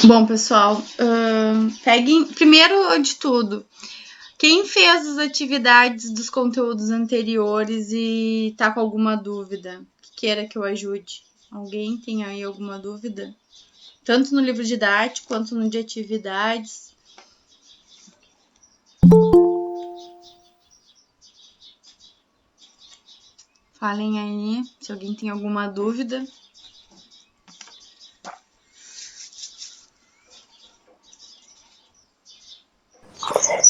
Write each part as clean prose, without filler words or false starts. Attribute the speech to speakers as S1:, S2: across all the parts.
S1: Bom, pessoal, peguem, primeiro de tudo, quem fez as atividades dos conteúdos anteriores e tá com alguma dúvida, que queira que eu ajude? Alguém tem aí alguma dúvida? Tanto no livro didático quanto no de atividades. Falem aí se alguém tem alguma dúvida.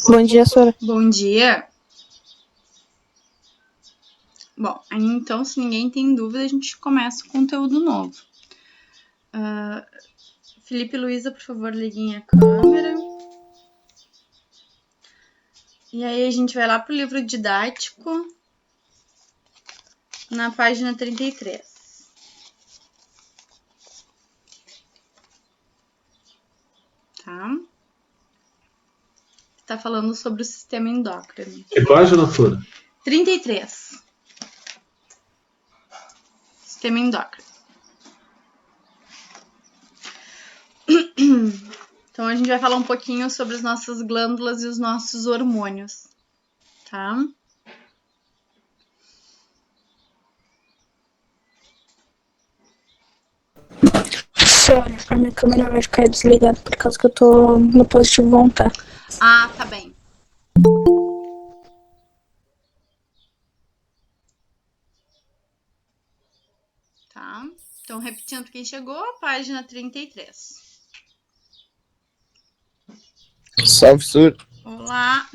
S2: Bom dia, Sora.
S1: Bom dia. Bom, aí então, se ninguém tem dúvida, a gente começa o conteúdo novo. Felipe e Luísa, por favor, liguem a câmera. E aí a gente vai lá pro livro didático, na página 33. Tá? Está falando sobre o sistema endócrino.
S3: Que página, Flora?
S1: 33. Sistema endócrino. Então a gente vai falar um pouquinho sobre as nossas glândulas e os nossos hormônios, tá?
S2: Sora, a minha câmera vai ficar desligada por causa que eu tô no positivo voltar.
S1: Ah, tá bem. Tá? Então, repetindo quem chegou, página 33.
S4: Salve, Sur.
S1: Olá.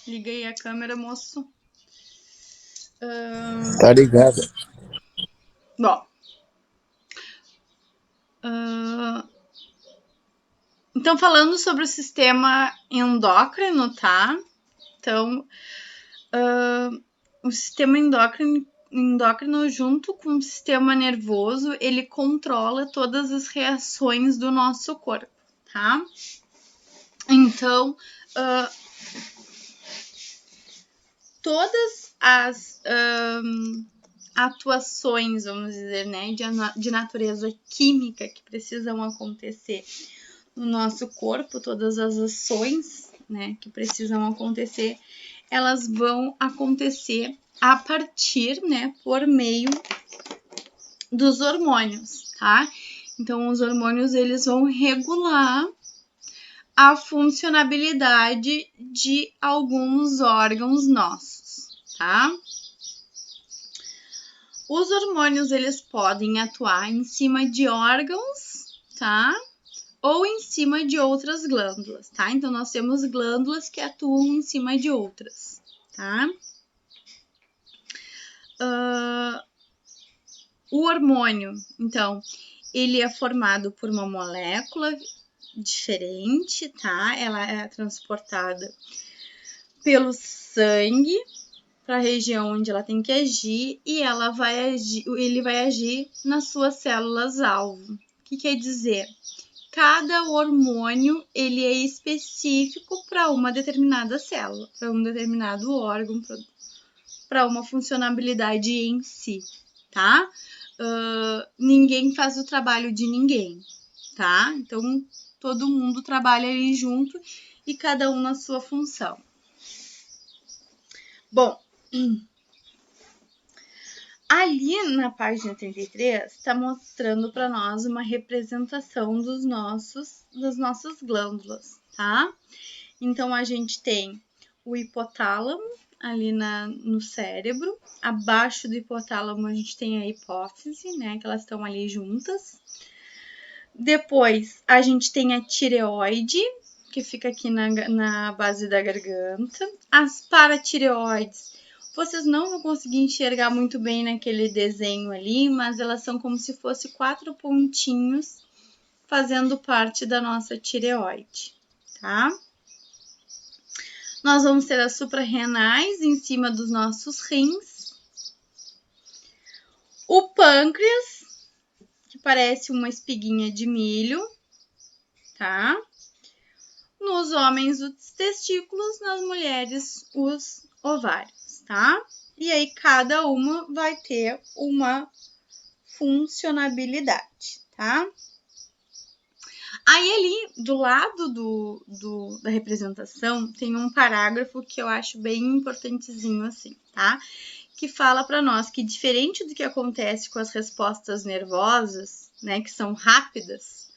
S1: Liga aí a câmera, moço.
S4: Tá ligado.
S1: Bom. Então, falando sobre o sistema endócrino, tá? Então, o sistema endócrino, junto com o sistema nervoso, ele controla todas as reações do nosso corpo, tá? Então, todas as atuações, vamos dizer, né, de natureza química que precisam acontecer no nosso corpo, todas as ações, né, que precisam acontecer, elas vão acontecer a partir, né, por meio dos hormônios, tá? Então, os hormônios, eles vão regular a funcionabilidade de alguns órgãos nossos, tá? Os hormônios, eles podem atuar em cima de órgãos, tá? Ou em cima de outras glândulas, tá? Então, nós temos glândulas que atuam em cima de outras, tá? O hormônio, então, ele é formado por uma molécula diferente, tá? Ela é transportada pelo sangue para a região onde ela tem que agir e ele vai agir nas suas células-alvo. O que quer dizer? Cada hormônio, ele é específico para uma determinada célula, para um determinado órgão, para uma funcionalidade em si, tá? Ninguém faz o trabalho de ninguém, tá? Então, todo mundo trabalha ali junto e cada um na sua função. Bom, ali na página 33 está mostrando para nós uma representação das nossas glândulas, tá? Então, a gente tem o hipotálamo ali no cérebro. Abaixo do hipotálamo a gente tem a hipófise, né? Que elas estão ali juntas. Depois a gente tem a tireoide, que fica aqui na base da garganta. As paratireoides, vocês não vão conseguir enxergar muito bem naquele desenho ali, mas elas são como se fossem 4 pontinhos fazendo parte da nossa tireoide, tá? Nós vamos ter as suprarrenais em cima dos nossos rins. O pâncreas, que parece uma espiguinha de milho, tá? Nos homens, os testículos, nas mulheres, os ovários, tá? E aí, cada uma vai ter uma funcionabilidade, tá? Aí ali, do lado da representação, tem um parágrafo que eu acho bem importantezinho assim, tá? Que fala para nós que diferente do que acontece com as respostas nervosas, né, que são rápidas,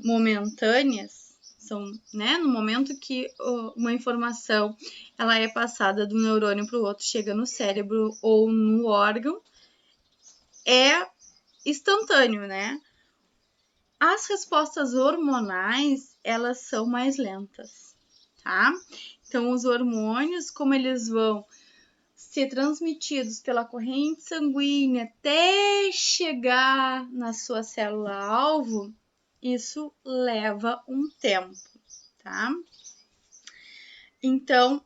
S1: momentâneas, são, né, no momento que uma informação ela é passada de um neurônio para o outro, chega no cérebro ou no órgão, é instantâneo, né? As respostas hormonais, elas são mais lentas, tá? Então, os hormônios, como eles vão ser transmitidos pela corrente sanguínea até chegar na sua célula-alvo, isso leva um tempo, tá? Então,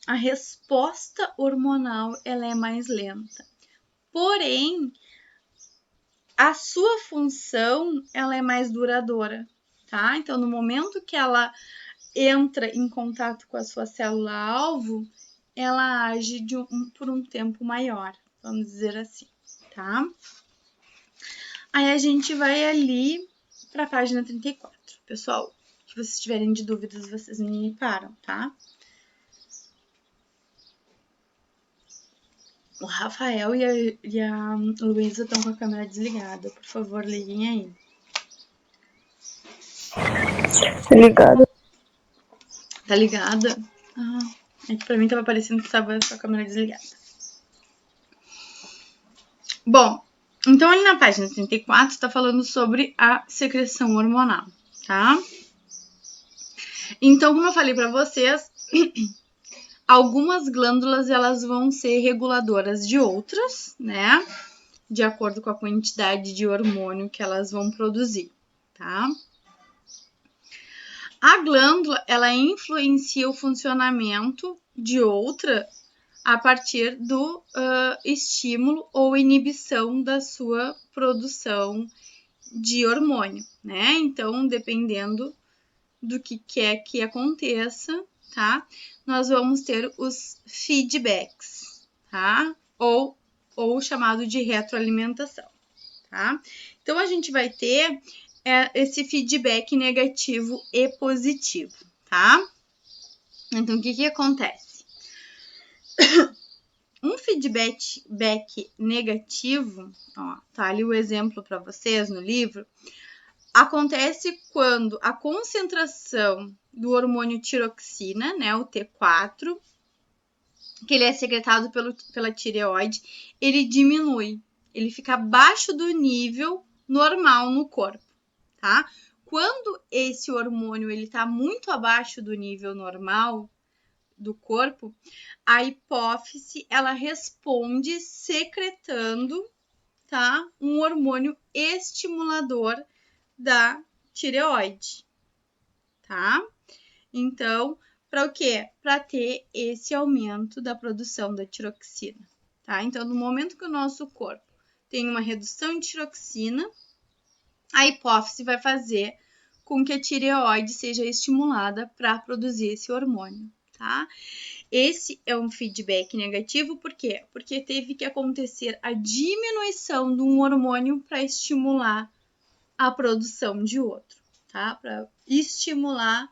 S1: a resposta hormonal, ela é mais lenta. Porém, a sua função, ela é mais duradoura, tá? Então, no momento que ela entra em contato com a sua célula-alvo, ela age por um tempo maior, vamos dizer assim, tá? Aí a gente vai ali para a página 34. Pessoal, se vocês tiverem de dúvidas, vocês me param, tá? O Rafael e a Luísa estão com a câmera desligada. Por favor, liguem aí.
S2: Tá ligado?
S1: Tá ligada? Ah, é que pra mim tava parecendo que tava com a câmera desligada. Bom, então ali na página 34 tá falando sobre a secreção hormonal, tá? Então, como eu falei pra vocês, algumas glândulas elas vão ser reguladoras de outras, né? De acordo com a quantidade de hormônio que elas vão produzir, tá? A glândula, ela influencia o funcionamento de outra a partir do estímulo ou inibição da sua produção de hormônio, né? Então, dependendo do que quer que aconteça, tá? Nós vamos ter os feedbacks, tá? Ou chamado de retroalimentação, tá? Então, a gente vai ter esse feedback negativo e positivo, tá? Então, o que acontece? Um feedback negativo, ó, tá ali o exemplo para vocês no livro, acontece quando a concentração do hormônio tiroxina, né, o T4, que ele é secretado pela tireoide, ele diminui, ele fica abaixo do nível normal no corpo, tá? Quando esse hormônio ele tá muito abaixo do nível normal do corpo, a hipófise ela responde secretando, tá, um hormônio estimulador da tireoide, tá? Então, para o quê? Para ter esse aumento da produção da tiroxina, tá? Então, no momento que o nosso corpo tem uma redução de tiroxina, a hipófise vai fazer com que a tireoide seja estimulada para produzir esse hormônio, tá? Esse é um feedback negativo, por quê? Porque teve que acontecer a diminuição de um hormônio para estimular a produção de outro, tá? Para estimular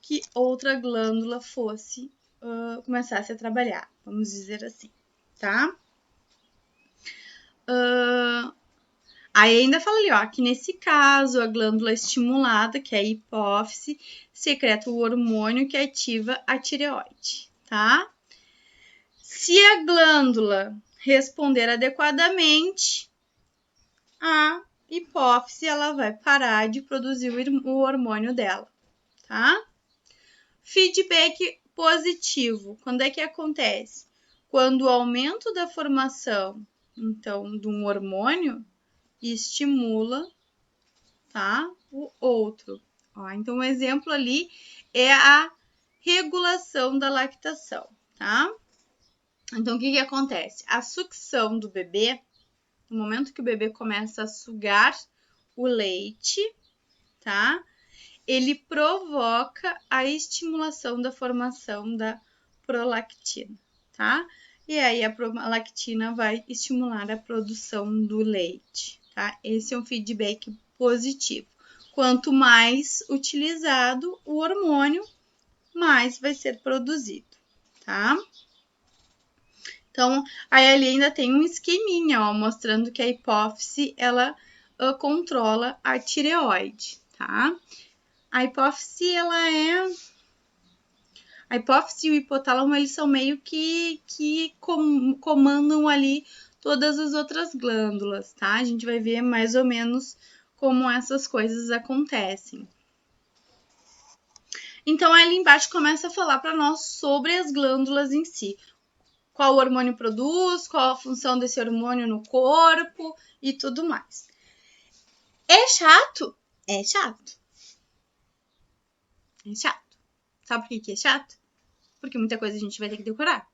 S1: que outra glândula fosse começasse a trabalhar, vamos dizer assim, tá? Aí ainda fala ali, ó, que nesse caso a glândula estimulada, que é a hipófise, secreta o hormônio que ativa a tireoide, tá? Se a glândula responder adequadamente, a hipófise ela vai parar de produzir o hormônio dela, tá? Feedback positivo, quando é que acontece? Quando o aumento da formação, então, de um hormônio estimula, tá, o outro. Ó, então, um exemplo ali é a regulação da lactação, tá? Então, o que acontece? A sucção do bebê, no momento que o bebê começa a sugar o leite, tá? Ele provoca a estimulação da formação da prolactina, tá? E aí a prolactina vai estimular a produção do leite, tá? Esse é um feedback positivo. Quanto mais utilizado o hormônio, mais vai ser produzido, tá? Então, aí ali ainda tem um esqueminha, ó, mostrando que a hipófise, ela controla a tireoide, tá? A hipófise, a hipófise e o hipotálamo, eles são meio que comandam ali todas as outras glândulas, tá? A gente vai ver mais ou menos como essas coisas acontecem. Então, ali embaixo começa a falar para nós sobre as glândulas em si. Qual hormônio produz, qual a função desse hormônio no corpo e tudo mais. É chato? É chato. É chato. Sabe por que é chato? Porque muita coisa a gente vai ter que decorar.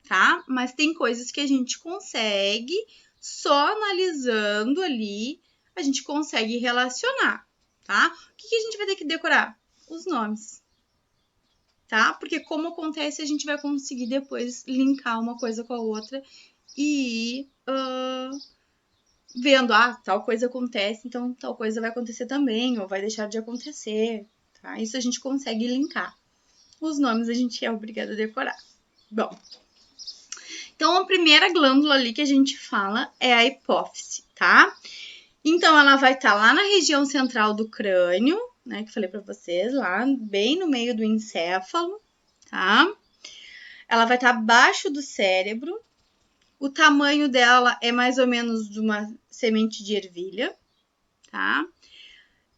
S1: Tá? Mas tem coisas que a gente consegue, só analisando ali, a gente consegue relacionar, tá? O que a gente vai ter que decorar? Os nomes. Tá? Porque como acontece, a gente vai conseguir depois linkar uma coisa com a outra e ir vendo, tal coisa acontece, então tal coisa vai acontecer também, ou vai deixar de acontecer, tá? Isso a gente consegue linkar. Os nomes a gente é obrigado a decorar. Bom, então a primeira glândula ali que a gente fala é a hipófise, tá? Então ela vai estar lá na região central do crânio, né, que eu falei para vocês, lá bem no meio do encéfalo, tá? Ela vai estar abaixo do cérebro. O tamanho dela é mais ou menos de uma semente de ervilha, tá?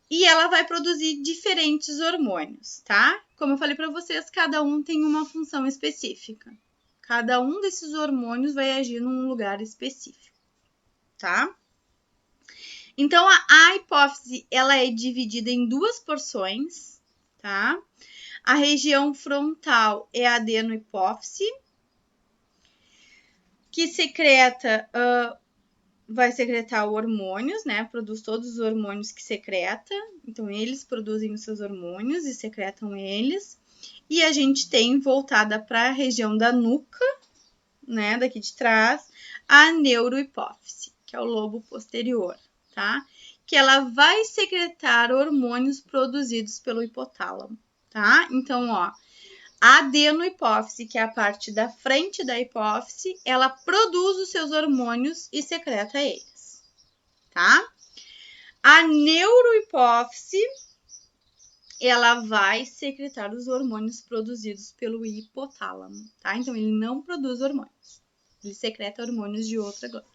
S1: E ela vai produzir diferentes hormônios, tá? Como eu falei para vocês, cada um tem uma função específica. Cada um desses hormônios vai agir num lugar específico, tá? Então, a hipófise, ela é dividida em duas porções, tá? A região frontal é a adenohipófise, que secreta, vai secretar hormônios, né? Produz todos os hormônios que secreta. Então, eles produzem os seus hormônios e secretam eles. E a gente tem voltada para a região da nuca, né? Daqui de trás, a neurohipófise, que é o lobo posterior, tá? Que ela vai secretar hormônios produzidos pelo hipotálamo, tá? Então, ó, a adenohipófise, que é a parte da frente da hipófise, ela produz os seus hormônios e secreta eles, tá? A neurohipófise, ela vai secretar os hormônios produzidos pelo hipotálamo, tá? Então, ele não produz hormônios, ele secreta hormônios de outra glândula.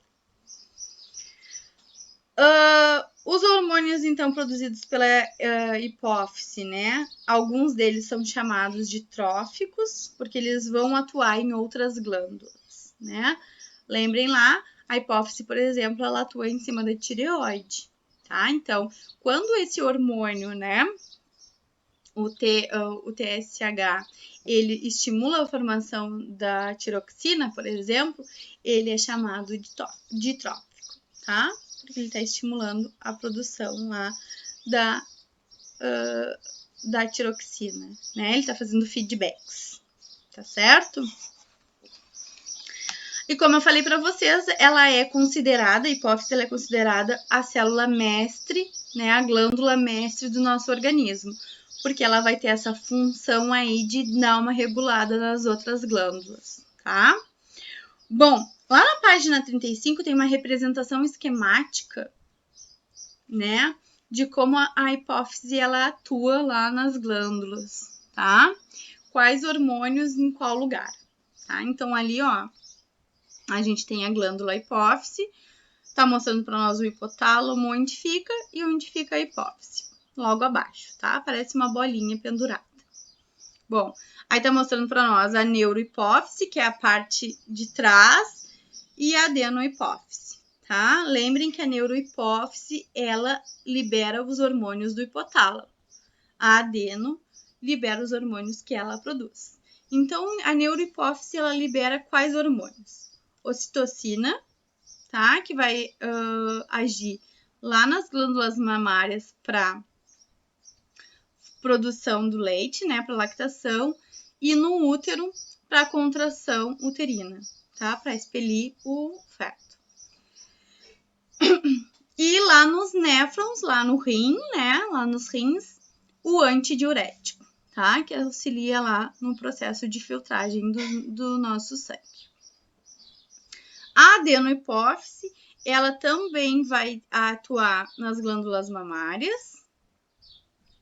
S1: Os hormônios, então, produzidos pela hipófise, né? Alguns deles são chamados de tróficos, porque eles vão atuar em outras glândulas, né? Lembrem lá, a hipófise, por exemplo, ela atua em cima da tireoide, tá? Então, quando esse hormônio, né, o TSH, ele estimula a formação da tiroxina, por exemplo, ele é chamado de trófico, tá? Porque ele está estimulando a produção lá da tiroxina, né? Ele está fazendo feedbacks, tá certo? E como eu falei para vocês, ela é considerada, a hipófise ela é considerada a célula mestre, né? A glândula mestre do nosso organismo, porque ela vai ter essa função aí de dar uma regulada nas outras glândulas, tá? Bom, lá na página 35 tem uma representação esquemática, né, de como a hipófise ela atua lá nas glândulas, tá? Quais hormônios em qual lugar, tá? Então ali, ó, a gente tem a glândula hipófise, tá mostrando para nós o hipotálamo onde fica e onde fica a hipófise, logo abaixo, tá? Parece uma bolinha pendurada. Bom, aí tá mostrando para nós a neurohipófise, que é a parte de trás, e a adenohipófise, tá? Lembrem que a neurohipófise, ela libera os hormônios do hipotálamo. A adeno libera os hormônios que ela produz. Então, a neurohipófise, ela libera quais hormônios? Ocitocina, tá? Que vai agir lá nas glândulas mamárias para produção do leite, né? Para lactação. E no útero, para contração uterina, tá? Para expelir o feto. E lá nos néfrons, lá no rim, né? Lá nos rins, o antidiurético, tá? Que auxilia lá no processo de filtragem do nosso sangue. A adenohipófise, ela também vai atuar nas glândulas mamárias,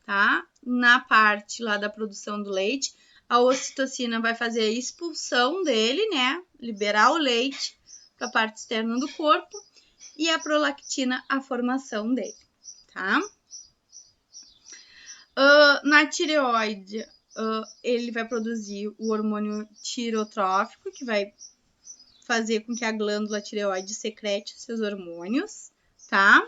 S1: tá? Na parte lá da produção do leite, a ocitocina vai fazer a expulsão dele, né? Liberar o leite para a parte externa do corpo e a prolactina a formação dele, tá? Na tireoide, ele vai produzir o hormônio tirotrófico, que vai fazer com que a glândula tireoide secrete os seus hormônios, tá?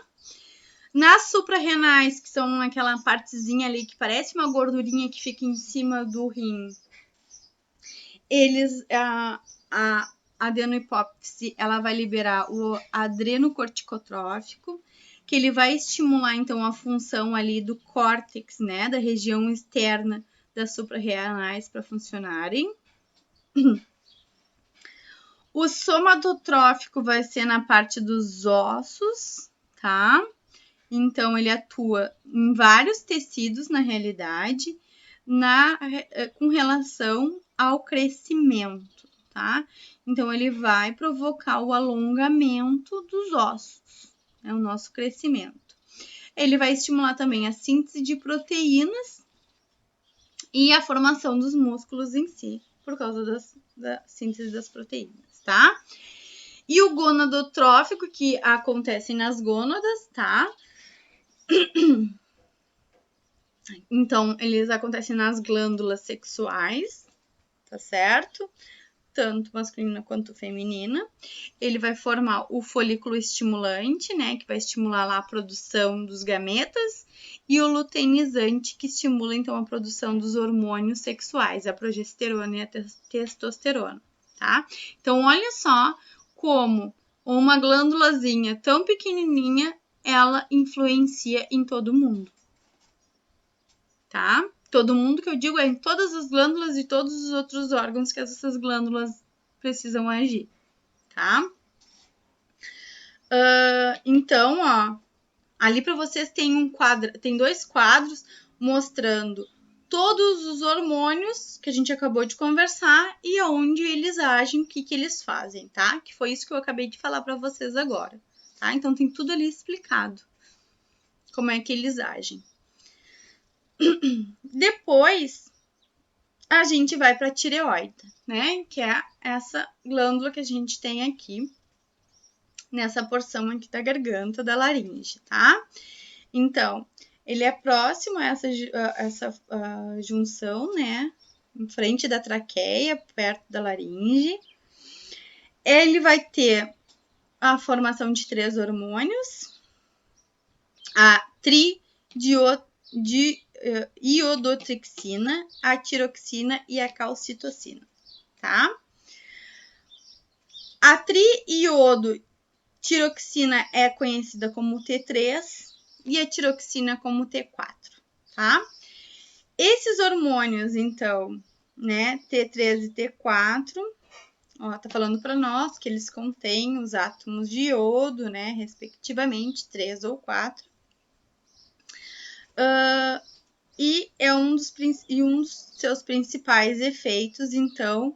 S1: Nas suprarrenais, que são aquela partezinha ali que parece uma gordurinha que fica em cima do rim, a adenohipófise, ela vai liberar o adrenocorticotrófico, que ele vai estimular, então, a função ali do córtex, né, da região externa das suprarrenais para funcionarem. O somatotrófico vai ser na parte dos ossos, tá? Então, ele atua em vários tecidos, na realidade, com relação ao crescimento, tá? Então, ele vai provocar o alongamento dos ossos, é o nosso crescimento. Ele vai estimular também a síntese de proteínas e a formação dos músculos em si, por causa da síntese das proteínas, tá? E o gonadotrófico, que acontece nas gônadas, tá? Então, eles acontecem nas glândulas sexuais, tá certo? Tanto masculina quanto feminina. Ele vai formar o folículo estimulante, né? Que vai estimular lá a produção dos gametas. E o luteinizante, que estimula, então, a produção dos hormônios sexuais, a progesterona e a testosterona, tá? Então, olha só como uma glândulazinha tão pequenininha, ela influencia em todo mundo, tá? Todo mundo que eu digo é em todas as glândulas e todos os outros órgãos que essas glândulas precisam agir, tá? Então, ó, ali para vocês tem dois quadros mostrando todos os hormônios que a gente acabou de conversar e onde eles agem, o que eles fazem, tá? Que foi isso que eu acabei de falar para vocês agora, tá? Então tem tudo ali explicado como é que eles agem. Depois, a gente vai para a tireoide, né? Que é essa glândula que a gente tem aqui, nessa porção aqui da garganta, da laringe, tá? Então, ele é próximo a essa junção, né? Em frente da traqueia, perto da laringe. Ele vai ter a formação de 3 hormônios, a iodotrixina, a tiroxina e a calcitocina, tá? A triiodotiroxina é conhecida como T3 e a tiroxina como T4, tá? Esses hormônios, então, né, T3 e T4, ó, tá falando para nós que eles contêm os átomos de iodo, né, respectivamente, 3 ou 4. E um dos seus principais efeitos, então,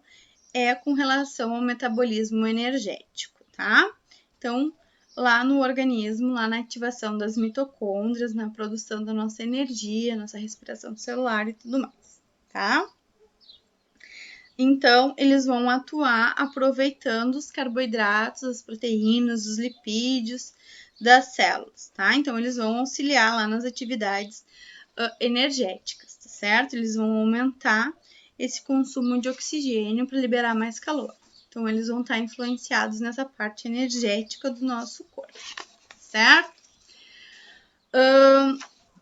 S1: é com relação ao metabolismo energético, tá? Então, lá no organismo, lá na ativação das mitocôndrias, na produção da nossa energia, nossa respiração celular e tudo mais, tá? Então, eles vão atuar aproveitando os carboidratos, as proteínas, os lipídios das células, tá? Então, eles vão auxiliar lá nas atividades energéticas, tá certo? Eles vão aumentar esse consumo de oxigênio para liberar mais calor. Então, eles vão estar influenciados nessa parte energética do nosso corpo, certo?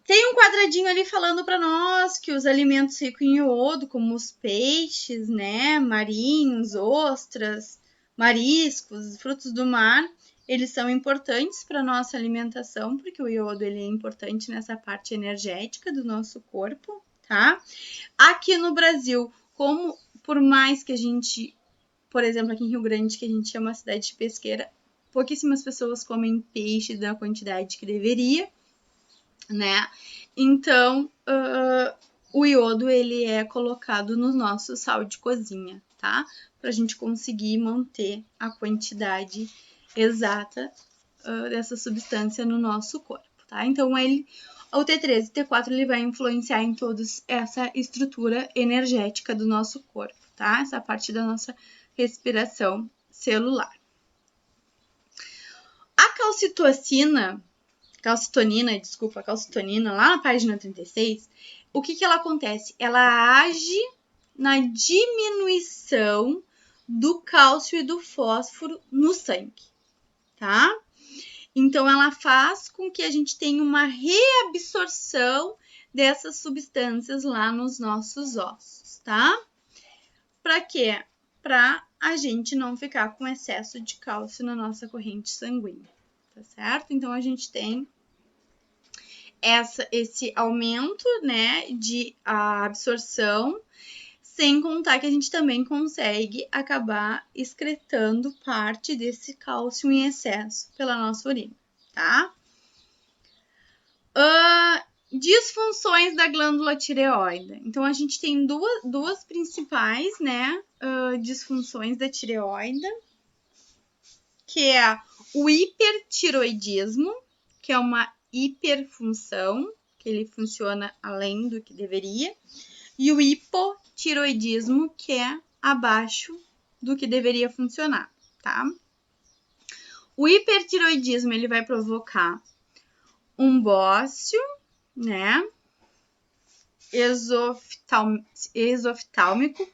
S1: Tem um quadradinho ali falando para nós que os alimentos ricos em iodo, como os peixes, né, marinhos, ostras, mariscos, frutos do mar, eles são importantes para a nossa alimentação, porque o iodo ele é importante nessa parte energética do nosso corpo, tá? Aqui no Brasil, por mais que a gente, por exemplo, aqui em Rio Grande, que a gente é uma cidade pesqueira, pouquíssimas pessoas comem peixe da quantidade que deveria, né? Então, o iodo, ele é colocado no nosso sal de cozinha, tá? Pra gente conseguir manter a quantidade exata dessa substância no nosso corpo, tá? Então, o T3 e T4, ele vai influenciar em toda essa estrutura energética do nosso corpo, tá? Essa parte da nossa respiração celular. A calcitonina, lá na página 36, o que ela acontece? Ela age na diminuição do cálcio e do fósforo no sangue, tá? Então, ela faz com que a gente tenha uma reabsorção dessas substâncias lá nos nossos ossos, tá? Para quê? Para a gente não ficar com excesso de cálcio na nossa corrente sanguínea, tá certo? Então, a gente tem esse aumento, né, de absorção, sem contar que a gente também consegue acabar excretando parte desse cálcio em excesso pela nossa urina, tá? Disfunções da glândula tireoide. Então, a gente tem duas principais, né, disfunções da tireoide, que é o hipertiroidismo, que é uma hiperfunção, que ele funciona além do que deveria, e o hipotiroidismo, que é abaixo do que deveria funcionar, tá? O hipertiroidismo, ele vai provocar um bócio, né, exoftálmico.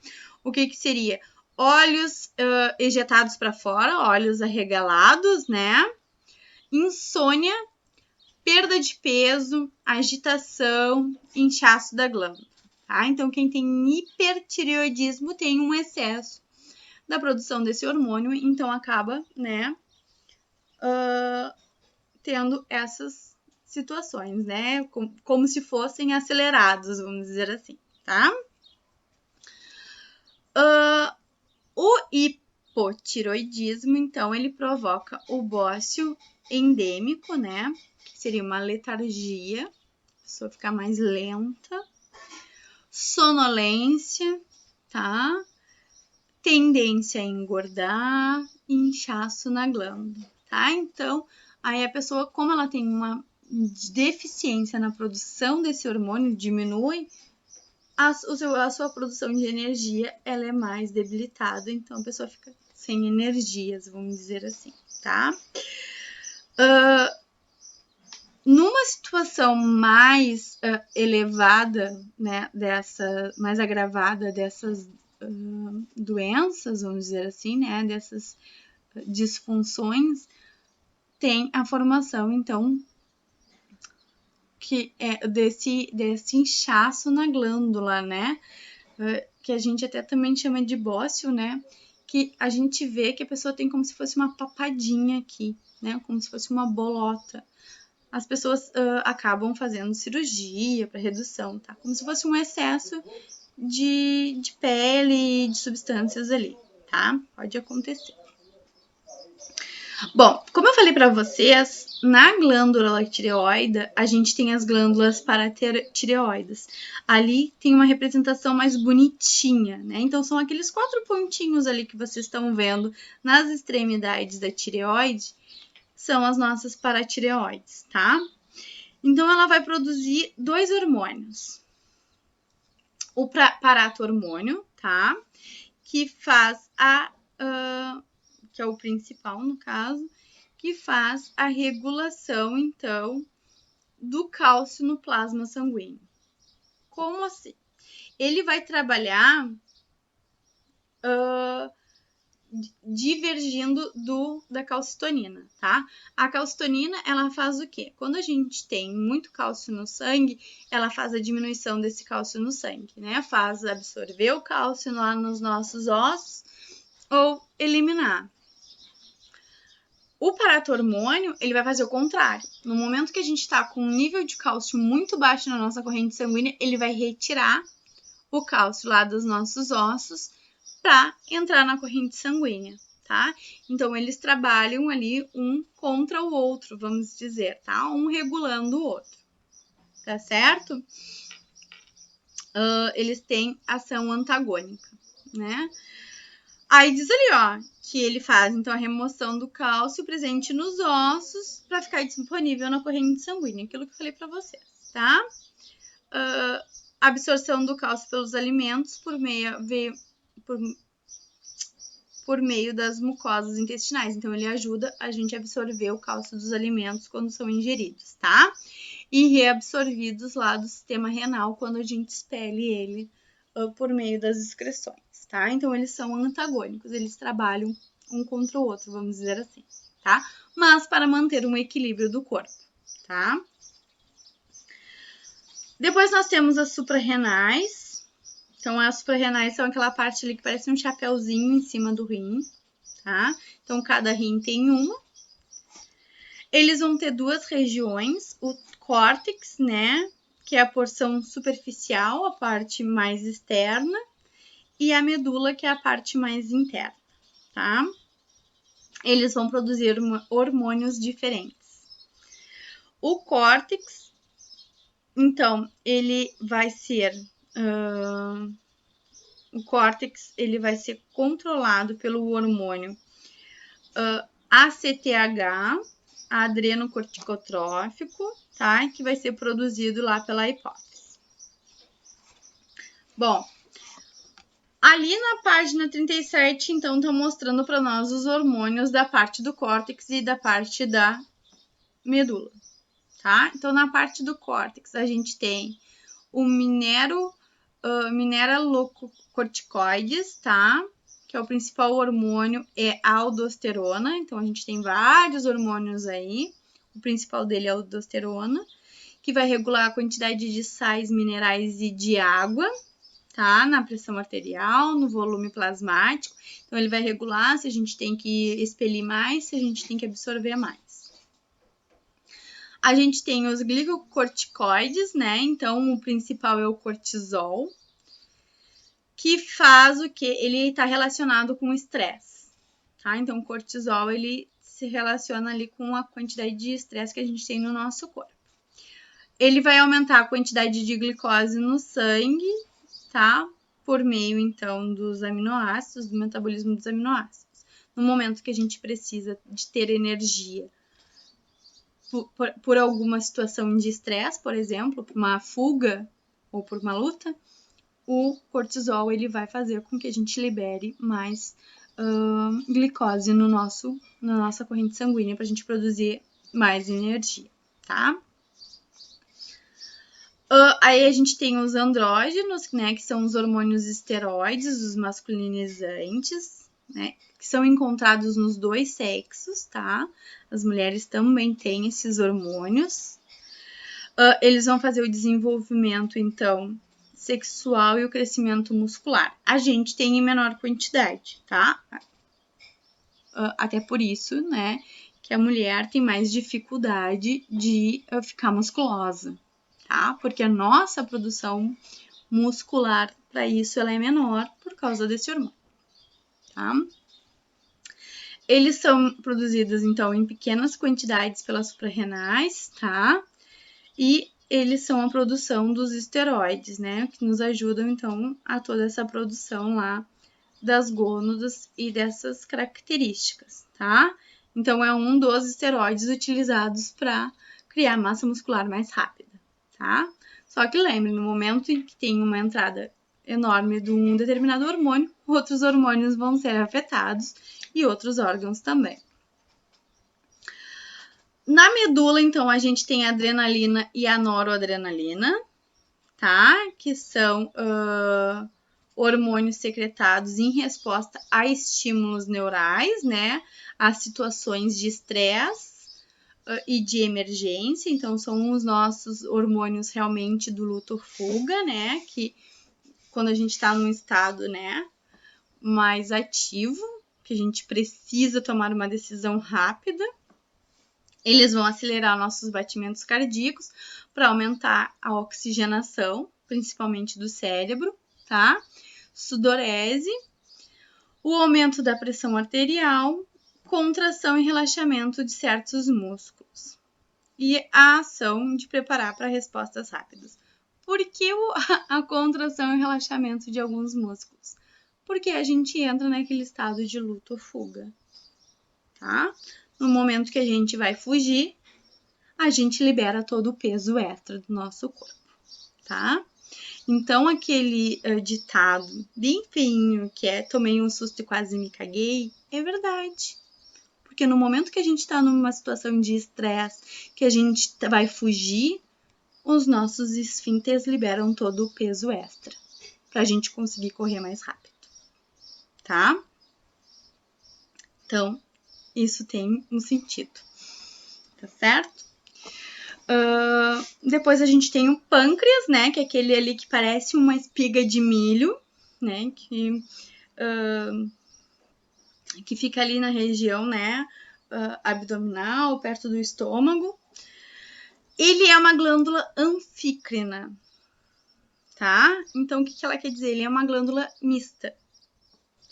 S1: O que seria? Olhos ejetados para fora, olhos arregalados, né? Insônia, perda de peso, agitação, inchaço da glândula, tá? Então, quem tem hipertireoidismo tem um excesso da produção desse hormônio, então acaba, né, tendo essas situações, né? Como se fossem acelerados, vamos dizer assim, tá? O hipotiroidismo, então, ele provoca o bócio endêmico, né? Que seria uma letargia, a pessoa fica mais lenta, sonolência, tá? Tendência a engordar e inchaço na glândula, tá? Então, aí a pessoa, como ela tem uma deficiência na produção desse hormônio, diminui, a sua produção de energia, ela é mais debilitada, então a pessoa fica sem energias, vamos dizer assim, tá? Numa situação mais elevada, né, mais agravada dessas doenças, vamos dizer assim, né, dessas disfunções, tem a formação, então, que é desse inchaço na glândula, né, que a gente até também chama de bócio, né, que a gente vê que a pessoa tem como se fosse uma papadinha aqui, né, como se fosse uma bolota. As pessoas acabam fazendo cirurgia para redução, tá? Como se fosse um excesso de pele, de substâncias ali, tá? Pode acontecer. Bom, como eu falei para vocês, na glândula tireoide, a gente tem as glândulas paratireoides. Ali tem uma representação mais bonitinha, né? Então, são aqueles 4 pontinhos ali que vocês estão vendo nas extremidades da tireoide, são as nossas paratireoides, tá? Então, ela vai produzir 2 hormônios. O paratormônio, tá? Que faz que é o principal no caso, que faz a regulação, então, do cálcio no plasma sanguíneo. Como assim? Ele vai trabalhar divergindo da calcitonina, tá? A calcitonina, ela faz o quê? Quando a gente tem muito cálcio no sangue, ela faz a diminuição desse cálcio no sangue, né? Faz absorver o cálcio lá nos nossos ossos ou eliminar. O paratormônio, ele vai fazer o contrário. No momento que a gente está com um nível de cálcio muito baixo na nossa corrente sanguínea, ele vai retirar o cálcio lá dos nossos ossos para entrar na corrente sanguínea, tá? Então, eles trabalham ali um contra o outro, vamos dizer, tá? Um regulando o outro, tá certo? Eles têm ação antagônica, né? Aí diz ali, ó, que ele faz, então, a remoção do cálcio presente nos ossos para ficar disponível na corrente sanguínea, aquilo que eu falei para vocês, tá? Absorção do cálcio pelos alimentos por meio das mucosas intestinais. Então, ele ajuda a gente a absorver o cálcio dos alimentos quando são ingeridos, tá? E reabsorvidos lá do sistema renal quando a gente expele ele por meio das excreções, tá? Então, eles são antagônicos, eles trabalham um contra o outro, vamos dizer assim, tá? Mas para manter um equilíbrio do corpo, tá? Depois nós temos as suprarrenais. Então, as suprarrenais são aquela parte ali que parece um chapéuzinho em cima do rim, tá? Então, cada rim tem uma. Eles vão ter duas regiões, o córtex, né? Que é a porção superficial, a parte mais externa, e a medula, que é a parte mais interna, tá? Eles vão produzir hormônios diferentes. O córtex, então, ele vai ser... o córtex ele vai ser controlado pelo hormônio ACTH, adrenocorticotrófico, tá? Que vai ser produzido lá pela hipófise. Bom, ali na página 37, então, tá mostrando para nós os hormônios da parte do córtex e da parte da medula, tá? Então, na parte do córtex, a gente tem o mineralocorticoides, tá? Que é o principal hormônio, é a aldosterona. Então, a gente tem vários hormônios aí. O principal dele é a aldosterona, que vai regular a quantidade de sais, minerais e de água, tá? Na pressão arterial, no volume plasmático. Então, ele vai regular se a gente tem que expelir mais, se a gente tem que absorver mais. A gente tem os glicocorticoides, né? Então, o principal é o cortisol, que faz o quê? Ele está relacionado com o estresse, tá? Então, o cortisol, ele se relaciona ali com a quantidade de estresse que a gente tem no nosso corpo. Ele vai aumentar a quantidade de glicose no sangue, tá? Por meio, então, dos aminoácidos, do metabolismo dos aminoácidos. No momento que a gente precisa de ter energia por alguma situação de estresse, por exemplo, por uma fuga ou por uma luta, o cortisol ele vai fazer com que a gente libere mais glicose na nossa corrente sanguínea para a gente produzir mais energia, tá? Aí a gente tem os andrógenos, né, que são os hormônios esteroides, os masculinizantes, né, que são encontrados nos dois sexos, tá? As mulheres também têm esses hormônios. Eles vão fazer o desenvolvimento, então, sexual e o crescimento muscular. A gente tem em menor quantidade, tá? Até por isso, né, que a mulher tem mais dificuldade de ficar musculosa, tá? Porque a nossa produção muscular para isso ela é menor por causa desse hormônio, tá? Eles são produzidos, então, em pequenas quantidades pelas suprarrenais, tá? E eles são a produção dos esteroides, né? Que nos ajudam, então, a toda essa produção lá das gônadas e dessas características, tá? Então, é um dos esteroides utilizados para criar massa muscular mais rápida, tá? Só que lembre, no momento em que tem uma entrada enorme de um determinado hormônio, outros hormônios vão ser afetados e outros órgãos também. Na medula, então, a gente tem a adrenalina e a noradrenalina, tá? Que são hormônios secretados em resposta a estímulos neurais, né? A situações de estresse e de emergência. Então, são os nossos hormônios realmente do luto-fuga, né? Que quando a gente está num estado, né, mais ativo, que a gente precisa tomar uma decisão rápida, eles vão acelerar nossos batimentos cardíacos para aumentar a oxigenação, principalmente do cérebro, tá? Sudorese. o aumento da pressão arterial, contração e relaxamento de certos músculos e a ação de preparar para respostas rápidas. Por que a contração e relaxamento de alguns músculos? Porque a gente entra naquele estado de luta ou fuga, tá? No momento que a gente vai fugir, a gente libera todo o peso extra do nosso corpo, tá? Então, aquele ditado bem feinho, que é tomei um susto e quase me caguei, é verdade. Porque no momento que a gente está numa situação de estresse, que a gente vai fugir, os nossos esfínteres liberam todo o peso extra, pra gente conseguir correr mais rápido, tá? Então, isso tem um sentido, tá certo? Depois a gente tem o pâncreas, né, que é aquele ali que parece uma espiga de milho, né, que fica ali na região, né, abdominal, perto do estômago. Ele é uma glândula anfícrina, tá? Então, o que ela quer dizer? Ele é uma glândula mista,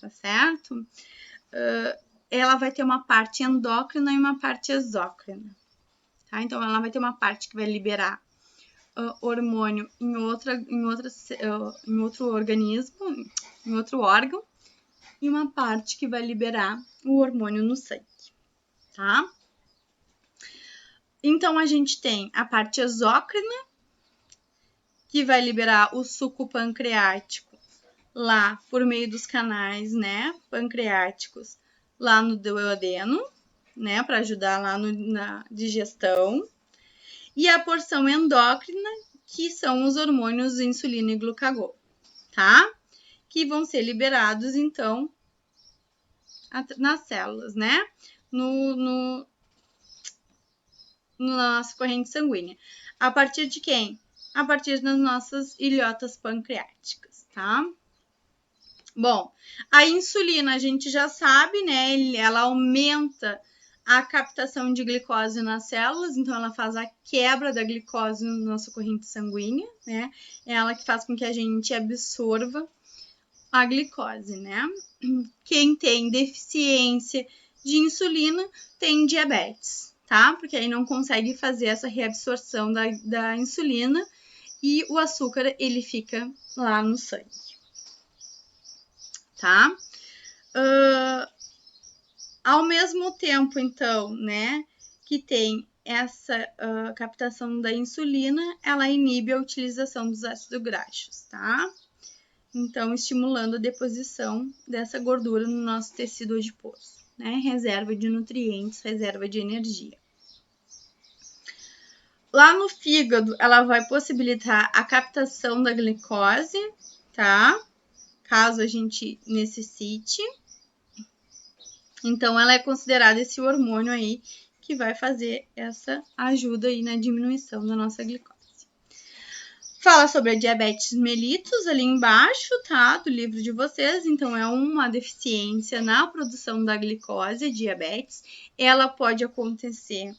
S1: tá certo? Ela vai ter uma parte endócrina e uma parte exócrina, tá? Então, ela vai ter uma parte que vai liberar hormônio em outro organismo, em outro órgão, e uma parte que vai liberar o hormônio no sangue, tá? Então, a gente tem a parte exócrina, que vai liberar o suco pancreático lá por meio dos canais, né, pancreáticos, lá no duodeno, né, para ajudar lá na digestão. E a porção endócrina, que são os hormônios insulina e glucagon, tá? Que vão ser liberados, então, nas células, né? Na nossa corrente sanguínea. A partir de quem? A partir das nossas ilhotas pancreáticas, tá? Bom, a insulina a gente já sabe, né? Ela aumenta a captação de glicose nas células, então ela faz a quebra da glicose na nossa corrente sanguínea, né? É ela que faz com que a gente absorva a glicose, né? Quem tem deficiência de insulina tem diabetes, tá? Porque aí não consegue fazer essa reabsorção da insulina e o açúcar ele fica lá no sangue, tá? Ao mesmo tempo, então, né, que tem essa captação da insulina, ela inibe a utilização dos ácidos graxos, tá? Então, estimulando a deposição dessa gordura no nosso tecido adiposo, né? Reserva de nutrientes, reserva de energia. Lá no fígado, ela vai possibilitar a captação da glicose, tá? Caso a gente necessite. Então, ela é considerada esse hormônio aí que vai fazer essa ajuda aí na diminuição da nossa glicose. Fala sobre a diabetes mellitus ali embaixo, tá? Do livro de vocês. Então, é uma deficiência na produção da glicose, diabetes. Ela pode acontecer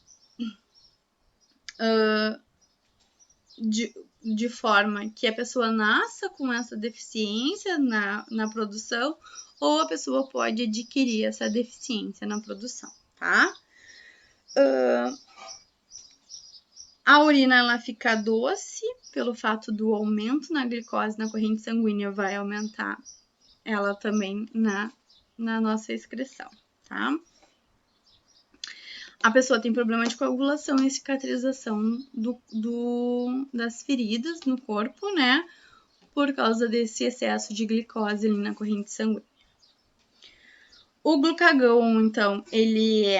S1: de forma que a pessoa nasça com essa deficiência na produção, ou a pessoa pode adquirir essa deficiência na produção, tá? A urina ela fica doce pelo fato do aumento na glicose na corrente sanguínea, vai aumentar ela também na nossa excreção, tá? A pessoa tem problema de coagulação e cicatrização das feridas no corpo, né? Por causa desse excesso de glicose ali na corrente sanguínea. O glucagon, então, ele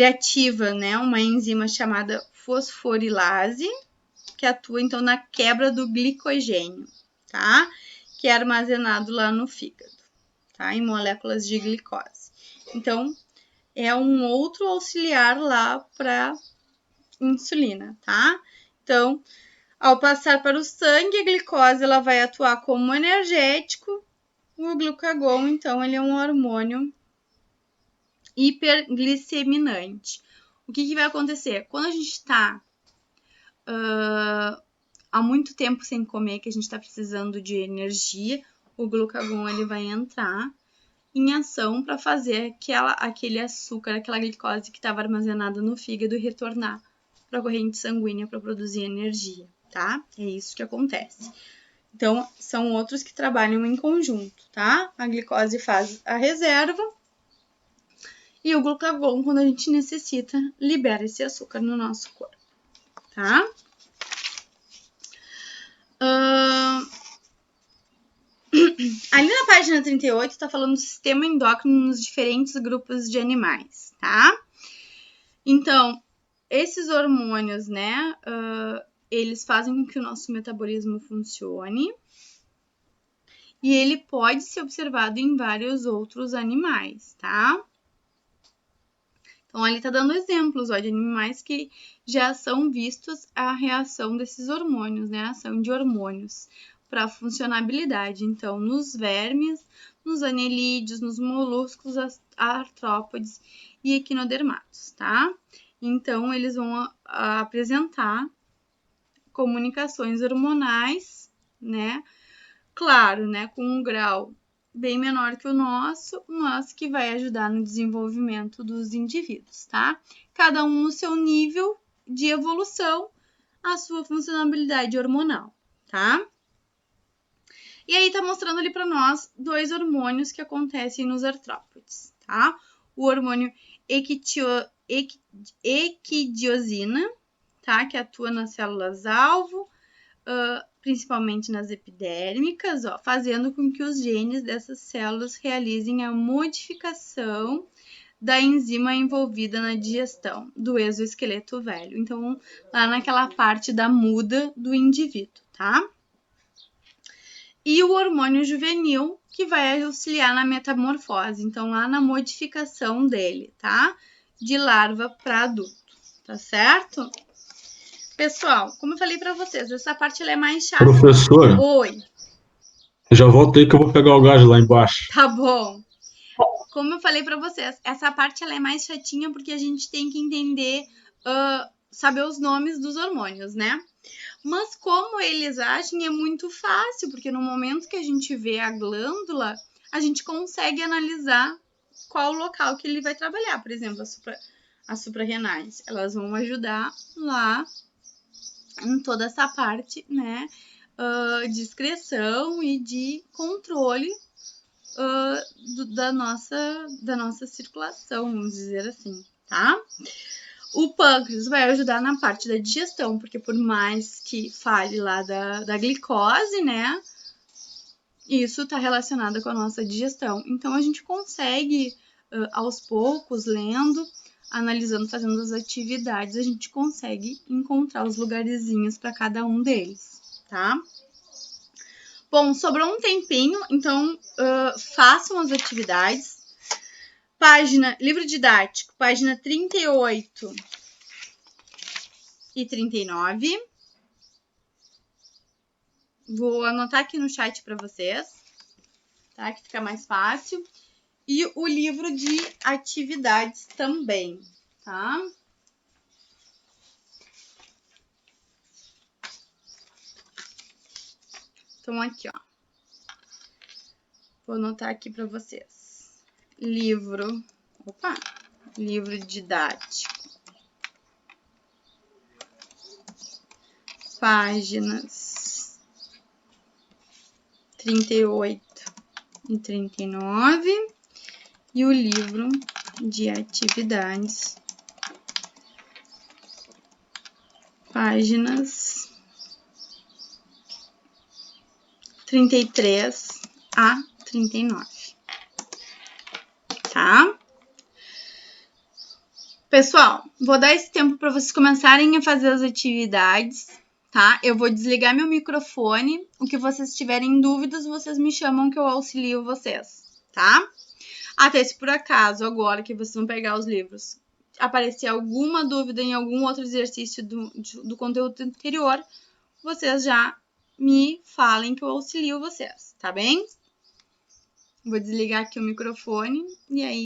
S1: ativa, né, uma enzima chamada fosforilase, que atua, então, na quebra do glicogênio, tá? Que é armazenado lá no fígado, tá? Em moléculas de glicose. Então, é um outro auxiliar lá para insulina, tá? Então, ao passar para o sangue, a glicose ela vai atuar como energético. O glucagon, então, ele é um hormônio hipergliceminante. O que vai acontecer? Quando a gente está há muito tempo sem comer, que a gente está precisando de energia, o glucagon ele vai entrar em ação para fazer aquele açúcar, aquela glicose que estava armazenada no fígado retornar para a corrente sanguínea para produzir energia, tá? É isso que acontece. Então, são outros que trabalham em conjunto, tá? A glicose faz a reserva e o glucagon, quando a gente necessita, libera esse açúcar no nosso corpo, tá? Ali na página 38 está falando do sistema endócrino nos diferentes grupos de animais, tá? Então, esses hormônios, né, eles fazem com que o nosso metabolismo funcione e ele pode ser observado em vários outros animais, tá? Então, ali tá dando exemplos, ó, de animais que já são vistos a reação desses hormônios, né, a ação de hormônios para funcionabilidade. Então, nos vermes, nos anelídeos, nos moluscos, artrópodes e equinodermatos, tá? Então, eles vão apresentar comunicações hormonais, né? Claro, né? Com um grau bem menor que o nosso, mas que vai ajudar no desenvolvimento dos indivíduos, tá? Cada um no seu nível de evolução, a sua funcionalidade hormonal, tá? E aí tá mostrando ali para nós dois hormônios que acontecem nos artrópodes, tá? O hormônio equidiosina, tá? Que atua nas células-alvo, principalmente nas epidérmicas, ó, fazendo com que os genes dessas células realizem a modificação da enzima envolvida na digestão do exoesqueleto velho. Então, lá naquela parte da muda do indivíduo, tá? E o hormônio juvenil, que vai auxiliar na metamorfose, então lá na modificação dele, tá? De larva para adulto, tá certo? Pessoal, como eu falei para vocês, essa parte ela é mais chata.
S3: Professora,
S1: Oi.
S3: já volta aí que eu vou pegar o gás lá embaixo.
S1: Tá bom. Como eu falei para vocês, essa parte ela é mais chatinha porque a gente tem que entender, saber os nomes dos hormônios, né? Mas como eles agem é muito fácil, porque no momento que a gente vê a glândula, a gente consegue analisar qual o local que ele vai trabalhar. Por exemplo, as suprarrenais, elas vão ajudar lá em toda essa parte, né, de excreção e de controle da nossa circulação, vamos dizer assim, tá? O pâncreas vai ajudar na parte da digestão, porque por mais que fale lá da glicose, né, isso está relacionado com a nossa digestão. Então, a gente consegue, aos poucos, lendo, analisando, fazendo as atividades, a gente consegue encontrar os lugarzinhos para cada um deles, tá? Bom, sobrou um tempinho, então façam as atividades. Livro didático, página 38 e 39. Vou anotar aqui no chat para vocês, tá? Que fica mais fácil. E o livro de atividades também, tá? Então, aqui, ó. Vou anotar aqui para vocês. Livro didático. Páginas 38 e 39. E o livro de atividades. Páginas 33 a 39, tá? Pessoal, vou dar esse tempo para vocês começarem a fazer as atividades, tá? Eu vou desligar meu microfone. O que vocês tiverem dúvidas, vocês me chamam que eu auxilio vocês, tá? Até se por acaso, agora que vocês vão pegar os livros, aparecer alguma dúvida em algum outro exercício do conteúdo anterior, vocês já me falem que eu auxilio vocês, tá bem? Vou desligar aqui o microfone e aí